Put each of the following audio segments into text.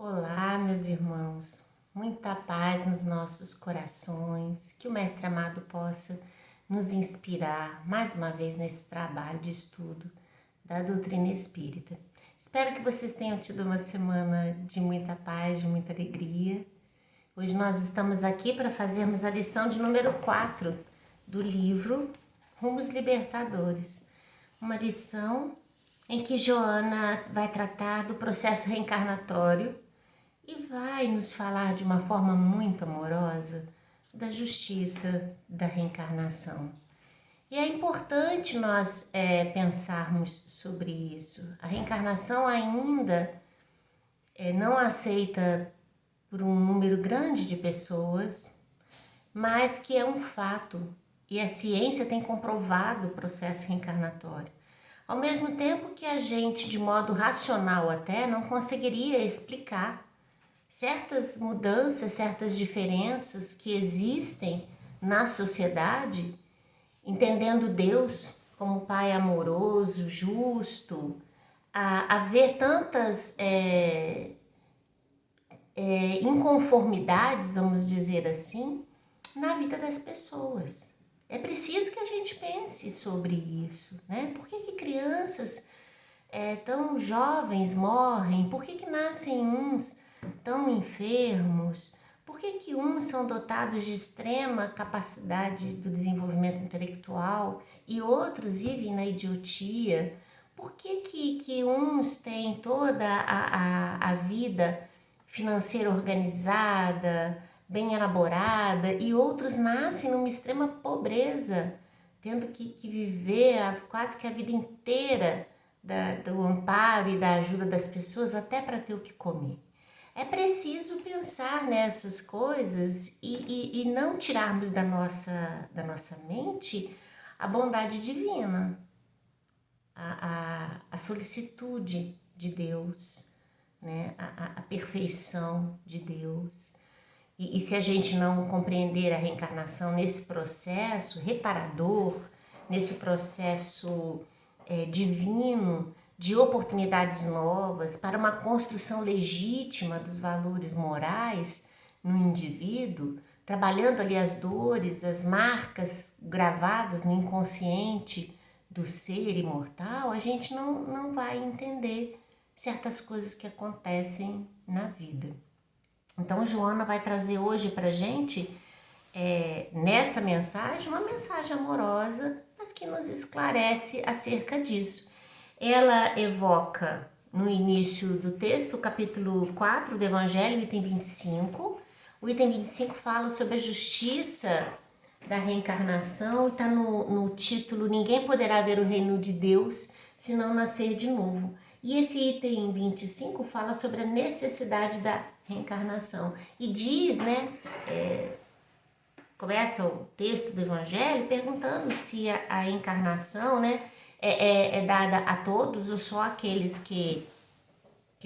Olá, meus irmãos, muita paz nos nossos corações, que o Mestre amado possa nos inspirar mais uma vez nesse trabalho de estudo da doutrina espírita. Espero que vocês tenham tido uma semana de muita paz, de muita alegria. Hoje nós estamos aqui para fazermos a lição de número 4 do livro Rumos Libertadores, uma lição em que Joana vai tratar do processo reencarnatório e vai nos falar de uma forma muito amorosa da justiça da reencarnação. E é importante nós pensarmos sobre isso. A reencarnação ainda não aceita por um número grande de pessoas, mas que é um fato e a ciência tem comprovado o processo reencarnatório. Ao mesmo tempo que a gente, de modo racional até, não conseguiria explicar certas mudanças, certas diferenças que existem na sociedade, entendendo Deus como Pai amoroso, justo, a ver tantas inconformidades, vamos dizer assim, na vida das pessoas. É preciso que a gente pense sobre isso, né? Por que crianças tão jovens morrem? Por que nascem uns tão enfermos? Por que uns são dotados de extrema capacidade do desenvolvimento intelectual e outros vivem na idiotia? Por que uns têm toda a vida financeira organizada, bem elaborada, e outros nascem numa extrema pobreza, tendo que viver quase que a vida inteira do amparo e da ajuda das pessoas até para ter o que comer? É preciso pensar nessas coisas e não tirarmos da nossa mente a bondade divina, a solicitude de Deus, né? A perfeição de Deus. E se a gente não compreender a reencarnação nesse processo reparador, nesse processo divino, de oportunidades novas para uma construção legítima dos valores morais no indivíduo, trabalhando ali as dores, as marcas gravadas no inconsciente do ser imortal, a gente não vai entender certas coisas que acontecem na vida. Então, Joana vai trazer hoje para a gente, nessa mensagem, uma mensagem amorosa, mas que nos esclarece acerca disso. Ela evoca no início do texto, capítulo 4 do Evangelho, item 25. O item 25 fala sobre a justiça da reencarnação e está no título Ninguém poderá ver o reino de Deus se não nascer de novo. E esse item 25 fala sobre a necessidade da reencarnação. E diz, começa o texto do Evangelho perguntando se a encarnação, é dada a todos ou só aqueles que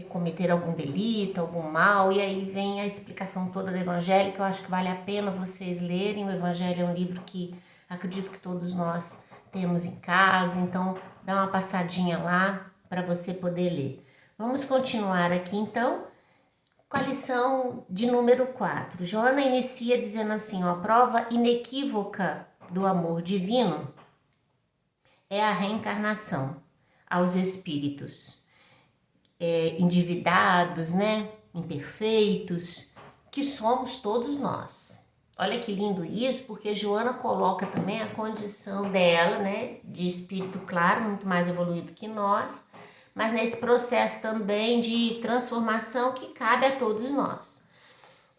cometeram algum delito, algum mal. E aí vem a explicação toda do Evangelho, que eu acho que vale a pena vocês lerem. O Evangelho é um livro que acredito que todos nós temos em casa, então dá uma passadinha lá para você poder ler. Vamos continuar aqui então com a lição de número 4. Joana inicia dizendo assim, a prova inequívoca do amor divino é a reencarnação aos espíritos endividados, imperfeitos, que somos todos nós. Olha que lindo isso, porque Joana coloca também a condição dela, de espírito claro, muito mais evoluído que nós, mas nesse processo também de transformação que cabe a todos nós.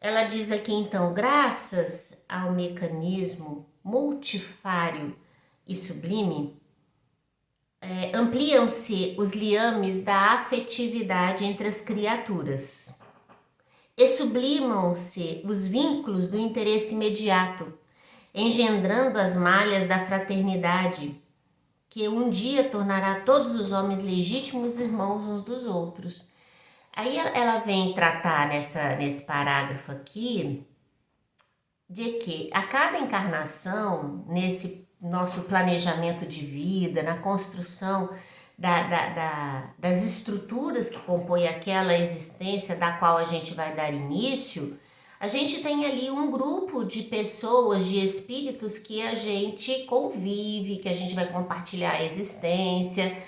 Ela diz aqui então, graças ao mecanismo multifário e sublime, ampliam-se os liames da afetividade entre as criaturas e sublimam-se os vínculos do interesse imediato, engendrando as malhas da fraternidade, que um dia tornará todos os homens legítimos irmãos uns dos outros. Aí ela vem tratar nesse parágrafo aqui de que a cada encarnação, nesse nosso planejamento de vida, na construção das estruturas estruturas que compõem aquela existência da qual a gente vai dar início, a gente tem ali um grupo de pessoas, de espíritos que a gente convive, que a gente vai compartilhar a existência,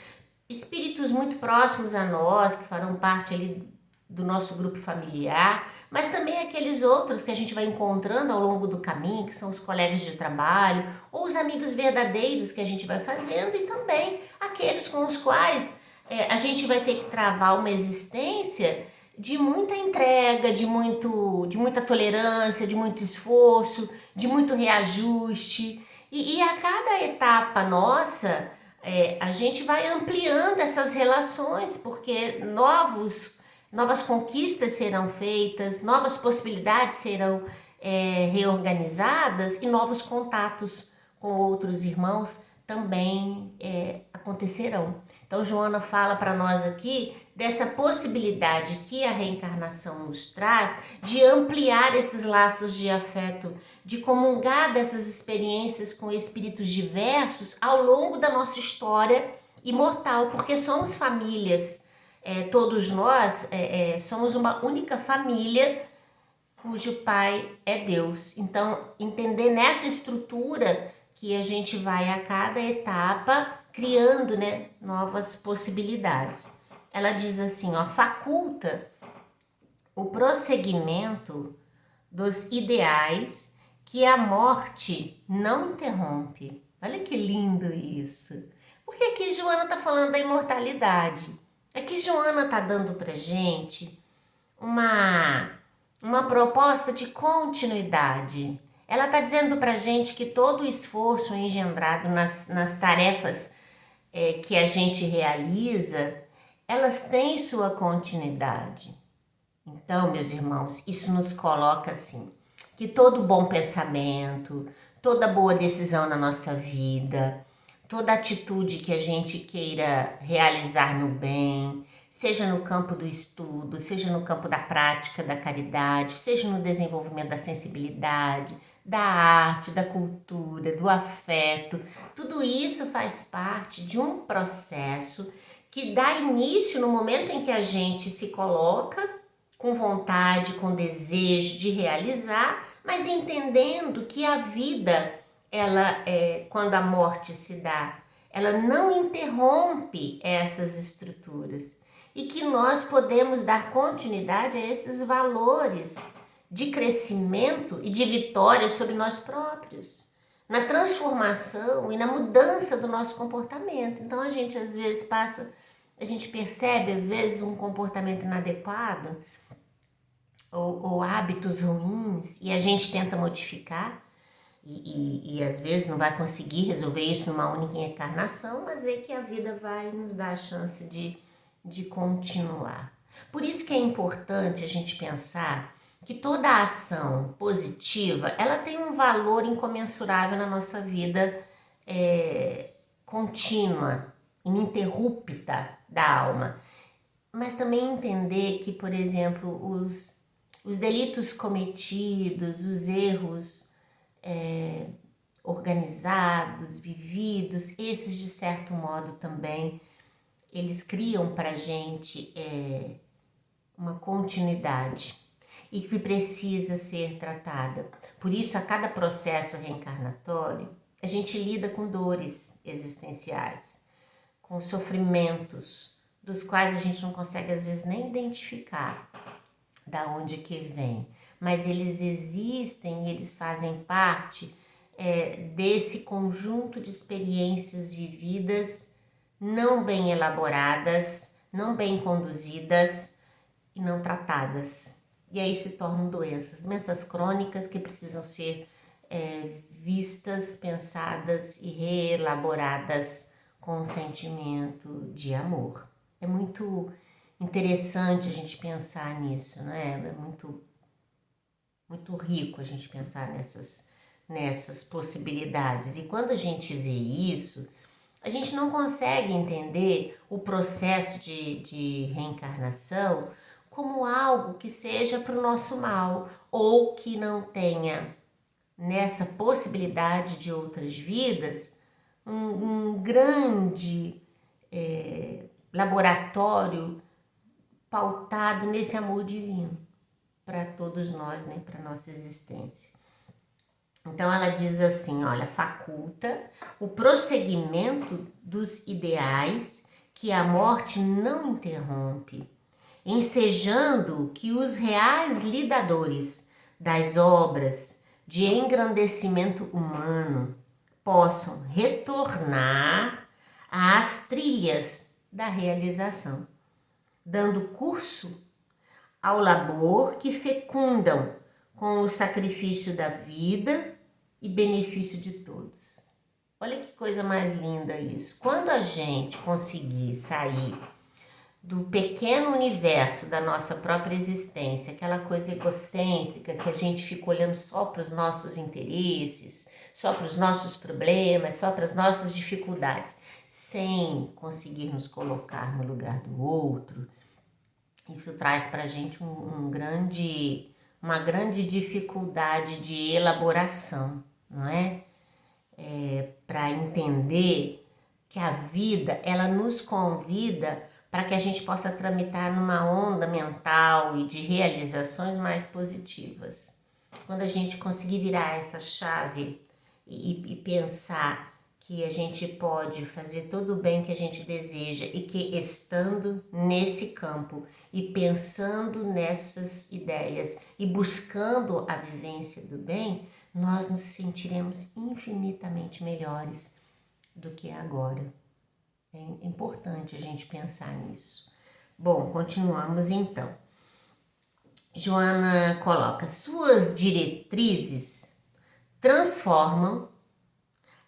espíritos muito próximos a nós, que farão parte ali do nosso grupo familiar, mas também aqueles outros que a gente vai encontrando ao longo do caminho, que são os colegas de trabalho, ou os amigos verdadeiros que a gente vai fazendo, e também aqueles com os quais a gente vai ter que travar uma existência de muita entrega, de muita tolerância, de muito esforço, de muito reajuste. E a cada etapa nossa, a gente vai ampliando essas relações, porque novas conquistas serão feitas, novas possibilidades serão reorganizadas e novos contatos com outros irmãos também acontecerão. Então, Joana fala para nós aqui dessa possibilidade que a reencarnação nos traz de ampliar esses laços de afeto, de comungar dessas experiências com espíritos diversos ao longo da nossa história imortal, porque somos famílias, todos nós somos uma única família cujo pai é Deus. Então, entender nessa estrutura que a gente vai a cada etapa criando, novas possibilidades. Ela diz assim, faculta o prosseguimento dos ideais que a morte não interrompe. Olha que lindo isso. Porque aqui Joana está falando da imortalidade. Aqui Joana está dando para gente uma proposta de continuidade. Ela está dizendo para gente que todo o esforço engendrado nas tarefas que a gente realiza, elas têm sua continuidade. Então, meus irmãos, isso nos coloca assim, que todo bom pensamento, toda boa decisão na nossa vida, toda atitude que a gente queira realizar no bem, seja no campo do estudo, seja no campo da prática, da caridade, seja no desenvolvimento da sensibilidade, da arte, da cultura, do afeto, tudo isso faz parte de um processo que dá início no momento em que a gente se coloca com vontade, com desejo de realizar, mas entendendo que a vida, quando a morte se dá, ela não interrompe essas estruturas e que nós podemos dar continuidade a esses valores de crescimento e de vitória sobre nós próprios, na transformação e na mudança do nosso comportamento. Então a gente às vezes a gente percebe às vezes um comportamento inadequado ou hábitos ruins e a gente tenta modificar e às vezes não vai conseguir resolver isso numa única encarnação, mas é que a vida vai nos dar a chance de continuar. Por isso que é importante a gente pensar que toda ação positiva, ela tem um valor incomensurável na nossa vida contínua, ininterrupta da alma. Mas também entender que, por exemplo, os delitos cometidos, os erros organizados, vividos, esses de certo modo também, eles criam para a gente uma continuidade e que precisa ser tratada. Por isso, a cada processo reencarnatório, a gente lida com dores existenciais, com sofrimentos, dos quais a gente não consegue às vezes nem identificar da onde que vem, mas eles existem, eles fazem parte desse conjunto de experiências vividas, não bem elaboradas, não bem conduzidas e não tratadas. E aí se tornam doenças crônicas que precisam ser vistas, pensadas e reelaboradas com um sentimento de amor. É muito interessante a gente pensar nisso, não é? É muito rico a gente pensar nessas possibilidades. E quando a gente vê isso, a gente não consegue entender o processo de reencarnação como algo que seja para o nosso mal ou que não tenha nessa possibilidade de outras vidas um grande laboratório pautado nesse amor divino para todos nós, né, para nossa existência. Então ela diz assim, olha, faculta o prosseguimento dos ideais que a morte não interrompe, ensejando que os reais lidadores das obras de engrandecimento humano possam retornar às trilhas da realização, dando curso ao labor que fecundam com o sacrifício da vida e benefício de todos. Olha que coisa mais linda isso. Quando a gente conseguir sair do pequeno universo da nossa própria existência, aquela coisa egocêntrica que a gente fica olhando só para os nossos interesses, só para os nossos problemas, só para as nossas dificuldades, sem conseguir nos colocar no lugar do outro, isso traz para a gente uma grande dificuldade de elaboração, não é? Para entender que a vida, ela nos convida para que a gente possa tramitar numa onda mental e de realizações mais positivas. Quando a gente conseguir virar essa chave e pensar que a gente pode fazer todo o bem que a gente deseja e que estando nesse campo e pensando nessas ideias e buscando a vivência do bem, nós nos sentiremos infinitamente melhores do que agora. É importante a gente pensar nisso. Bom, continuamos então. Joana coloca, suas diretrizes transformam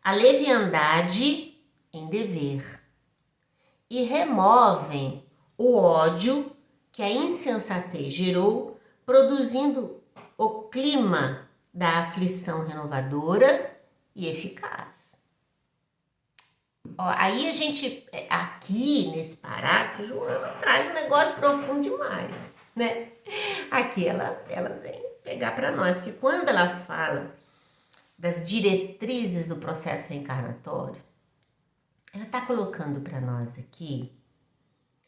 a leviandade em dever e removem o ódio que a insensatez gerou, produzindo o clima da aflição renovadora e eficaz. Aí a gente, aqui nesse parágrafo, Joana traz um negócio profundo demais, né? Aqui ela vem pegar para nós, porque quando ela fala das diretrizes do processo reencarnatório, ela está colocando para nós aqui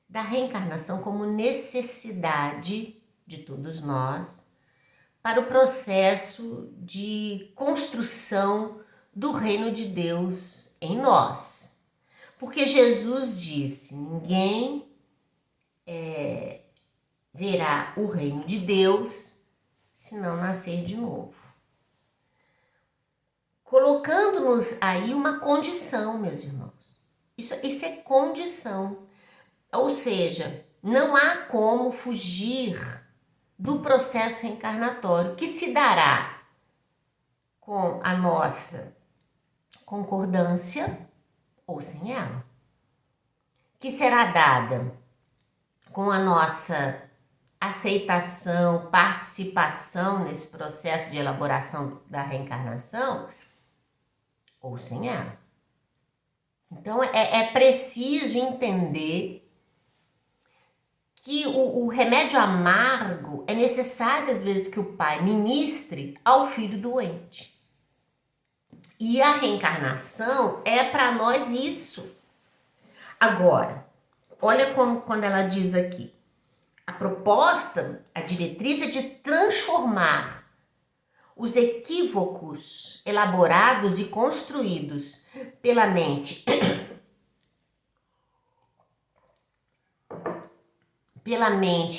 da reencarnação como necessidade de todos nós para o processo de construção do reino de Deus em nós. Porque Jesus disse, ninguém verá o reino de Deus se não nascer de novo. Colocando-nos aí uma condição, meus irmãos. Isso é condição. Ou seja, não há como fugir do processo reencarnatório, que se dará com a nossa concordância ou sem ela. Que será dada com a nossa aceitação, participação nesse processo de elaboração da reencarnação ou sem ela. Então, é preciso entender que o remédio amargo é necessário, às vezes, que o pai ministre ao filho doente. E a reencarnação é para nós isso. Agora, olha como quando ela diz aqui, a proposta, a diretriz é de transformar os equívocos elaborados e construídos pela mente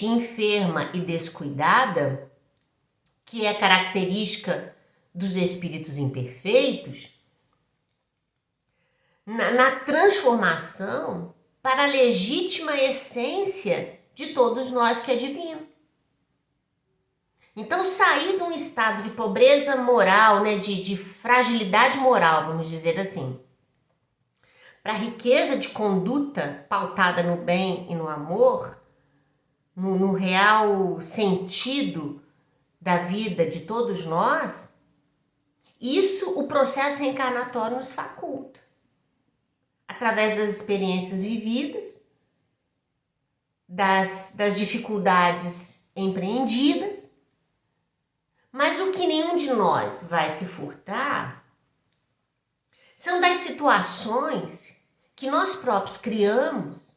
enferma e descuidada, que é característica dos espíritos imperfeitos, na transformação para a legítima essência de todos nós que é divino. Então, sair de um estado de pobreza moral, né, de fragilidade moral, vamos dizer assim, para a riqueza de conduta pautada no bem e no amor, no real sentido da vida de todos nós, isso o processo reencarnatório nos faculta. Através das experiências vividas, das dificuldades empreendidas, mas o que nenhum de nós vai se furtar são das situações que nós próprios criamos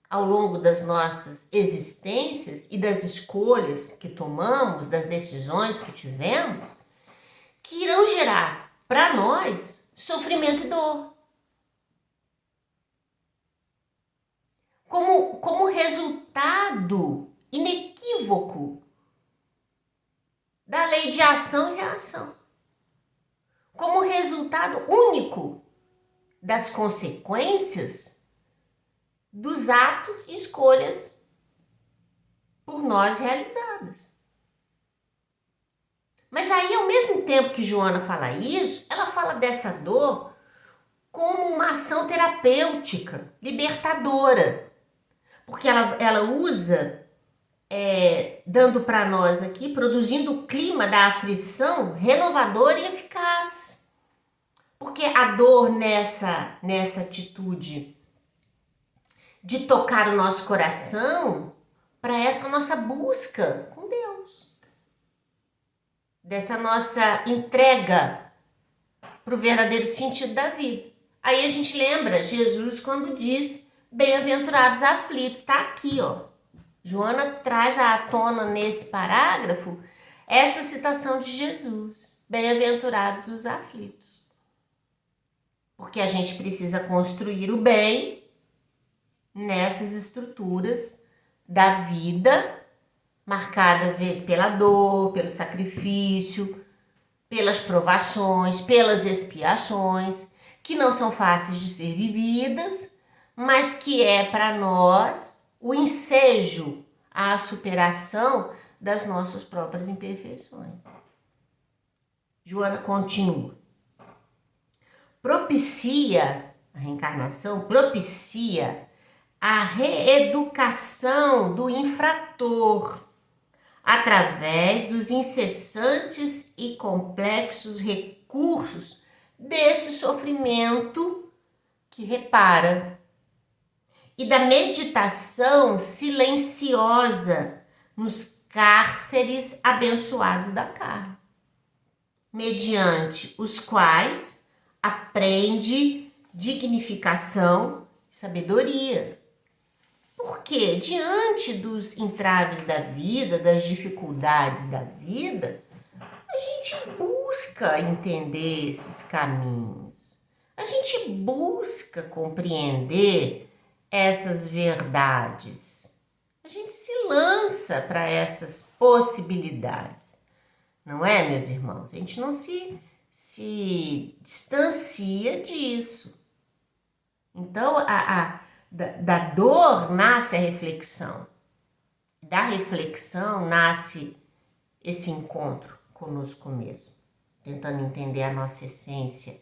ao longo das nossas existências e das escolhas que tomamos, das decisões que tivemos, que irão gerar para nós sofrimento e dor. Como resultado inequívoco da lei de ação e reação. Como resultado único das consequências dos atos e escolhas por nós realizadas. Mas aí, ao mesmo tempo que Joana fala isso, ela fala dessa dor como uma ação terapêutica, libertadora. Porque ela usa, dando para nós aqui, produzindo o clima da aflição renovadora e eficaz. Porque a dor nessa atitude de tocar o nosso coração para essa nossa busca com Deus. Dessa nossa entrega para o verdadeiro sentido da vida. Aí a gente lembra Jesus quando diz: bem-aventurados aflitos. Está aqui, ó. Joana traz à tona nesse parágrafo essa citação de Jesus. Bem-aventurados os aflitos. Porque a gente precisa construir o bem nessas estruturas da vida, marcadas às vezes pela dor, pelo sacrifício, pelas provações, pelas expiações, que não são fáceis de ser vividas, mas que é para nós o ensejo à superação das nossas próprias imperfeições. Joana continua. A reencarnação propicia a reeducação do infrator através dos incessantes e complexos recursos desse sofrimento que repara e da meditação silenciosa nos cárceres abençoados da carne, mediante os quais aprende dignificação e sabedoria. Porque diante dos entraves da vida, das dificuldades da vida, a gente busca entender esses caminhos. A gente busca compreender essas verdades. A gente se lança para essas possibilidades. Não é, meus irmãos? A gente não se distancia disso. Então, da dor nasce a reflexão. Da reflexão nasce esse encontro conosco mesmo. Tentando entender a nossa essência,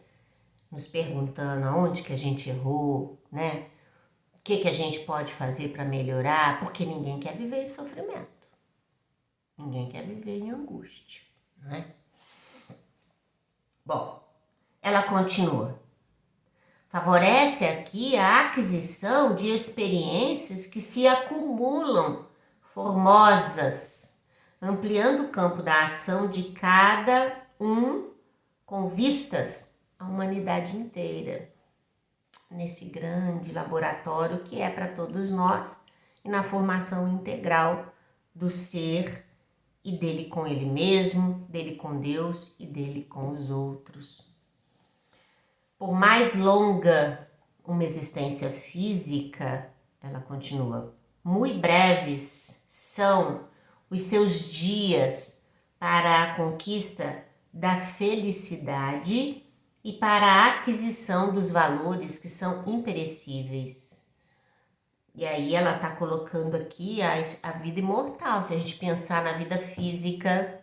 nos perguntando aonde que a gente errou, né? O que a gente pode fazer para melhorar, porque ninguém quer viver em sofrimento. Ninguém quer viver em angústia, né? Bom, ela continua. Favorece aqui a aquisição de experiências que se acumulam formosas, ampliando o campo da ação de cada um com vistas à humanidade inteira, nesse grande laboratório que é para todos nós e na formação integral do ser e dele com ele mesmo, dele com Deus e dele com os outros. Por mais longa uma existência física, ela continua, muito breves são os seus dias para a conquista da felicidade e para a aquisição dos valores que são imperecíveis. E aí ela está colocando aqui a vida imortal. Se a gente pensar na vida física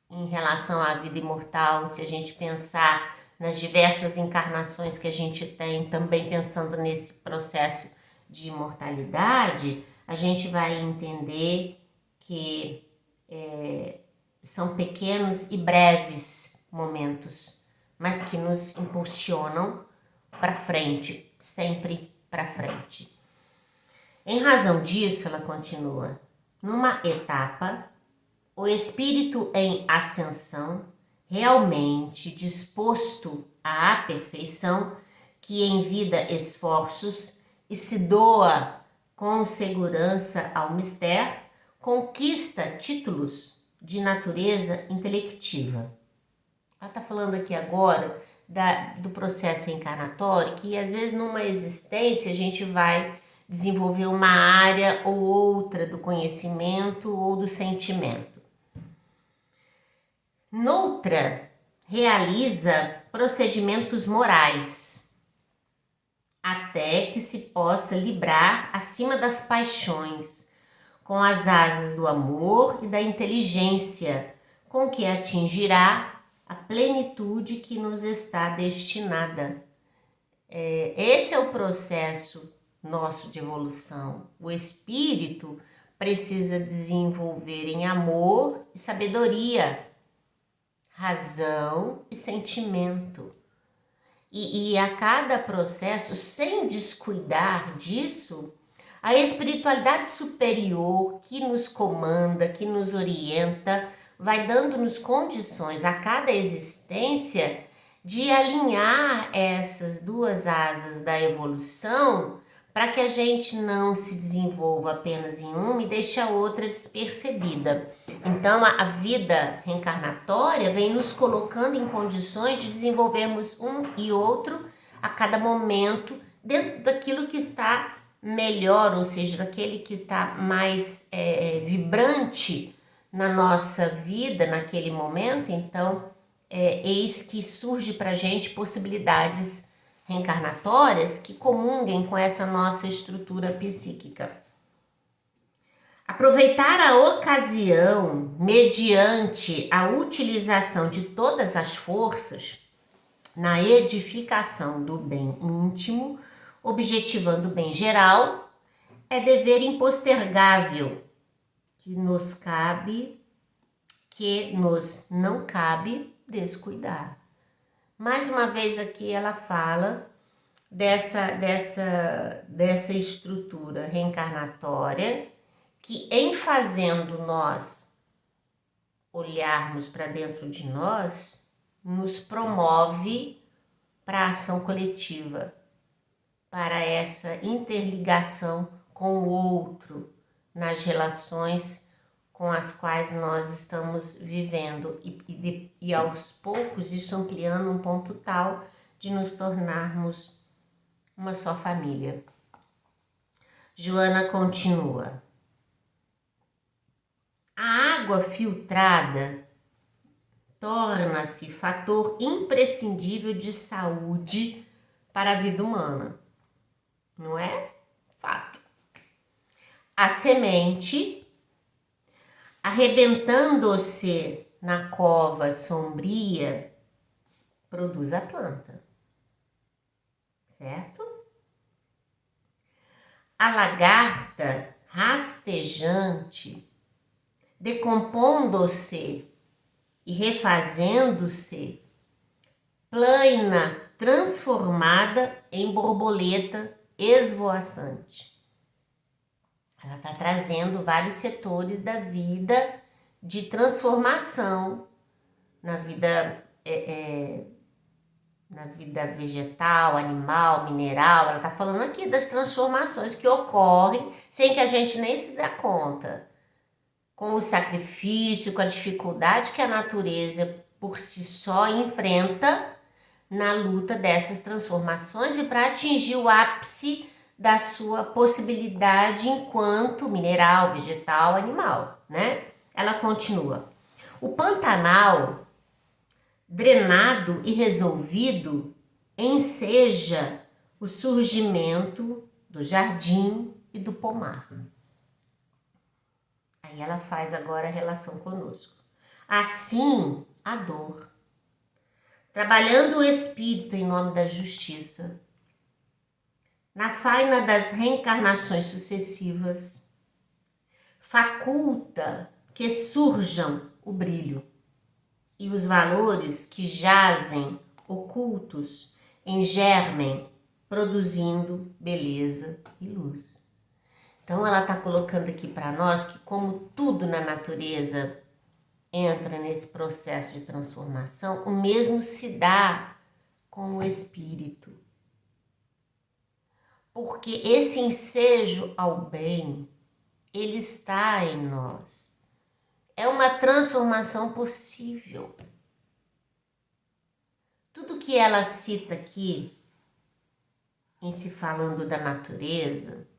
em relação à vida imortal, se a gente pensar nas diversas encarnações que a gente tem, também pensando nesse processo de imortalidade, a gente vai entender que são pequenos e breves momentos, mas que nos impulsionam para frente, sempre para frente. Em razão disso, ela continua, numa etapa, o espírito em ascensão, realmente disposto à perfeição, que em vida esforços e se doa com segurança ao mistério, conquista títulos de natureza intelectiva. Ela está falando aqui agora do processo reencarnatório, que às vezes numa existência a gente vai desenvolver uma área ou outra do conhecimento ou do sentimento. Noutra, realiza procedimentos morais, até que se possa librar acima das paixões, com as asas do amor e da inteligência, com que atingirá a plenitude que nos está destinada. Esse é o processo nosso de evolução. O espírito precisa desenvolver em amor e sabedoria, razão e sentimento. E a cada processo, sem descuidar disso, a espiritualidade superior que nos comanda, que nos orienta, vai dando-nos condições a cada existência de alinhar essas duas asas da evolução para que a gente não se desenvolva apenas em uma e deixe a outra despercebida. Então, a vida reencarnatória vem nos colocando em condições de desenvolvermos um e outro a cada momento dentro daquilo que está melhor, ou seja, daquele que está mais vibrante na nossa vida naquele momento. Então, eis que surge para a gente possibilidades reencarnatórias que comunguem com essa nossa estrutura psíquica. Aproveitar a ocasião mediante a utilização de todas as forças na edificação do bem íntimo, objetivando o bem geral, é dever impostergável que nos não cabe descuidar. Mais uma vez aqui ela fala dessa estrutura reencarnatória que, em fazendo nós olharmos para dentro de nós, nos promove para a ação coletiva, para essa interligação com o outro nas relações com as quais nós estamos vivendo e aos poucos isso ampliando um ponto tal de nos tornarmos uma só família. Joana continua. A água filtrada torna-se fator imprescindível de saúde para a vida humana, não é? Fato. A semente, arrebentando-se na cova sombria, produz a planta, certo? A lagarta rastejante, decompondo-se e refazendo-se, plana, transformada em borboleta esvoaçante. Ela está trazendo vários setores da vida de transformação na vida vegetal, animal, mineral. Ela está falando aqui das transformações que ocorrem sem que a gente nem se dê conta. Com o sacrifício, com a dificuldade que a natureza por si só enfrenta na luta dessas transformações e para atingir o ápice da sua possibilidade enquanto mineral, vegetal, animal, né? Ela continua. O Pantanal, drenado e resolvido, enseja o surgimento do jardim e do pomar. Aí ela faz agora a relação conosco. Assim, a dor, trabalhando o espírito em nome da justiça, na faina das reencarnações sucessivas, faculta que surjam o brilho e os valores que jazem ocultos em germem, produzindo beleza e luz. Então ela está colocando aqui para nós que, como tudo na natureza entra nesse processo de transformação, o mesmo se dá com o espírito. porque esse ensejo ao bem, ele está em nós. É uma transformação possível. Tudo que ela cita aqui, em se falando da natureza,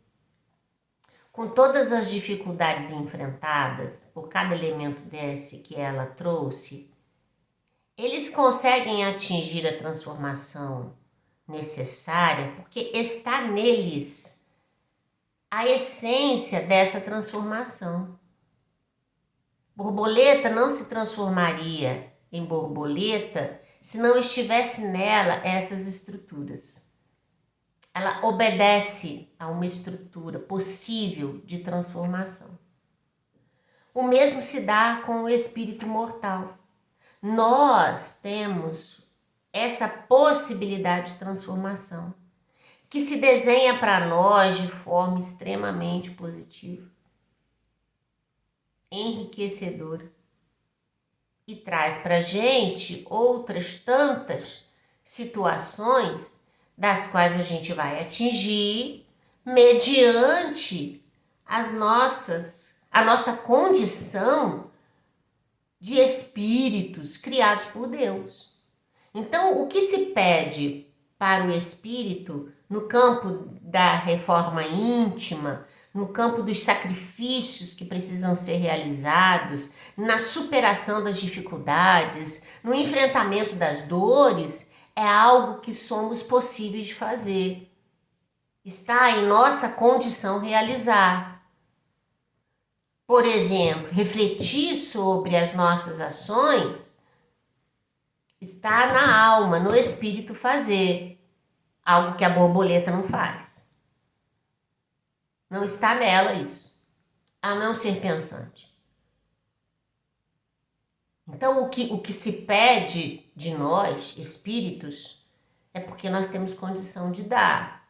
com todas as dificuldades enfrentadas por cada elemento desse que ela trouxe, eles conseguem atingir a transformação necessária porque está neles a essência dessa transformação. Borboleta não se transformaria em borboleta se não estivesse nela essas estruturas. Ela obedece a uma estrutura possível de transformação. O mesmo se dá com o espírito mortal. Nós temos essa possibilidade de transformação que se desenha para nós de forma extremamente positiva, enriquecedora, e traz para a gente outras tantas situações das quais a gente vai atingir mediante a nossa condição de espíritos criados por Deus. Então, o que se pede para o espírito no campo da reforma íntima, no campo dos sacrifícios que precisam ser realizados, na superação das dificuldades, no enfrentamento das dores, é algo que somos possíveis de fazer. Está em nossa condição realizar. Por exemplo, refletir sobre as nossas ações está na alma, no espírito fazer, algo que a borboleta não faz. Não está nela isso, a não ser pensante. Então, o que se pede de nós, espíritos, é porque nós temos condição de dar.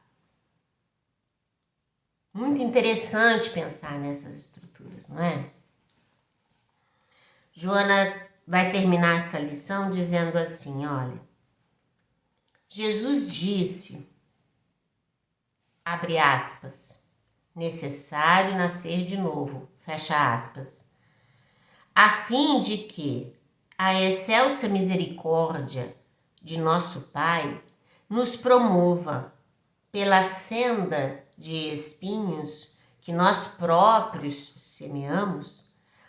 Muito interessante pensar nessas estruturas, não é? Joana vai terminar essa lição dizendo assim, olha, Jesus disse, abre aspas, necessário nascer de novo, fecha aspas, a fim de que a excelsa misericórdia de nosso Pai nos promova pela senda de espinhos que nós próprios semeamos,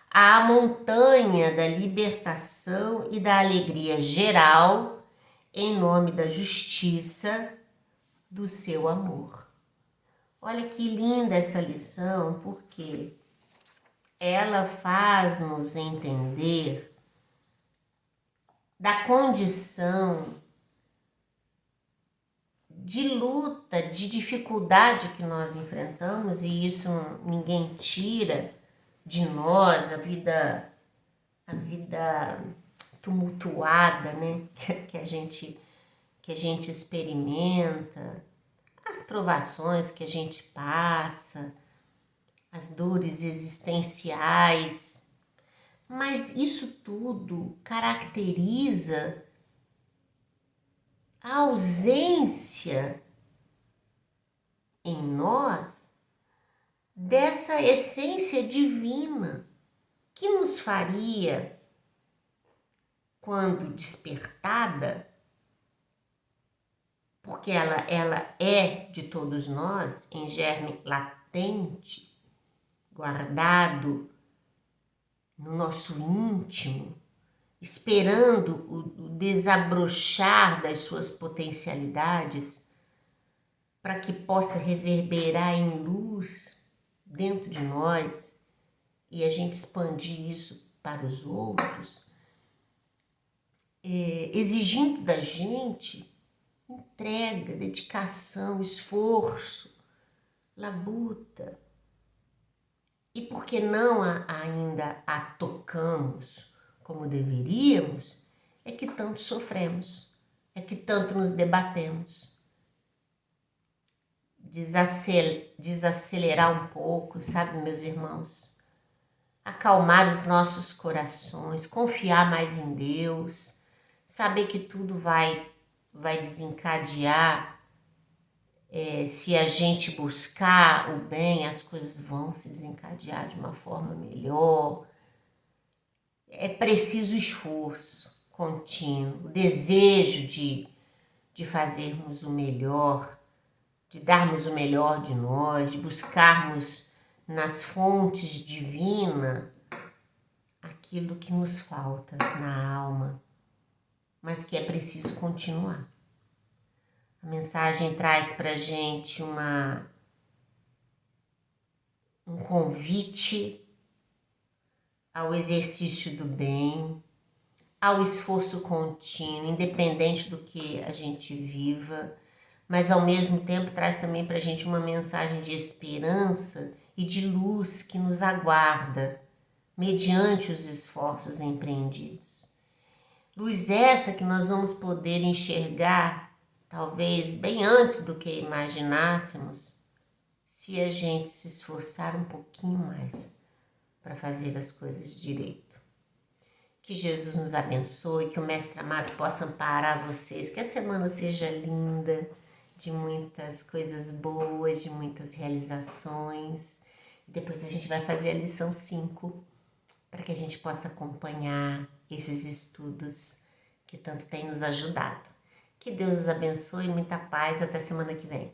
à montanha da libertação e da alegria geral, em nome da justiça do seu amor. Olha que linda essa lição, porque ela faz-nos entender da condição de luta, de dificuldade que nós enfrentamos, e isso ninguém tira de nós, a vida tumultuada, né, que a gente experimenta, as provações que a gente passa, as dores existenciais, mas isso tudo caracteriza a ausência em nós dessa essência divina que nos faria, quando despertada, porque ela é de todos nós, em germe latente, guardado no nosso íntimo, esperando o desabrochar das suas potencialidades para que possa reverberar em luz dentro de nós e a gente expandir isso para os outros, exigindo da gente entrega, dedicação, esforço, labuta. E porque não ainda a tocamos como deveríamos, é que tanto sofremos, é que tanto nos debatemos. Desacelerar um pouco, sabe, meus irmãos? Acalmar os nossos corações, confiar mais em Deus, saber que tudo vai desencadear Se a gente buscar o bem, as coisas vão se desencadear de uma forma melhor. É preciso esforço contínuo, desejo de fazermos o melhor, de darmos o melhor de nós, de buscarmos nas fontes divinas aquilo que nos falta na alma, mas que é preciso continuar. A mensagem traz para a gente um convite ao exercício do bem, ao esforço contínuo, independente do que a gente viva, mas ao mesmo tempo traz também para a gente uma mensagem de esperança e de luz que nos aguarda mediante os esforços empreendidos. Luz essa que nós vamos poder enxergar, talvez bem antes do que imaginássemos, se a gente se esforçar um pouquinho mais para fazer as coisas direito. Que Jesus nos abençoe, que o Mestre amado possa amparar vocês, que a semana seja linda, de muitas coisas boas, de muitas realizações. Depois a gente vai fazer a lição 5, para que a gente possa acompanhar esses estudos que tanto têm nos ajudado. Que Deus os abençoe, muita paz, até semana que vem.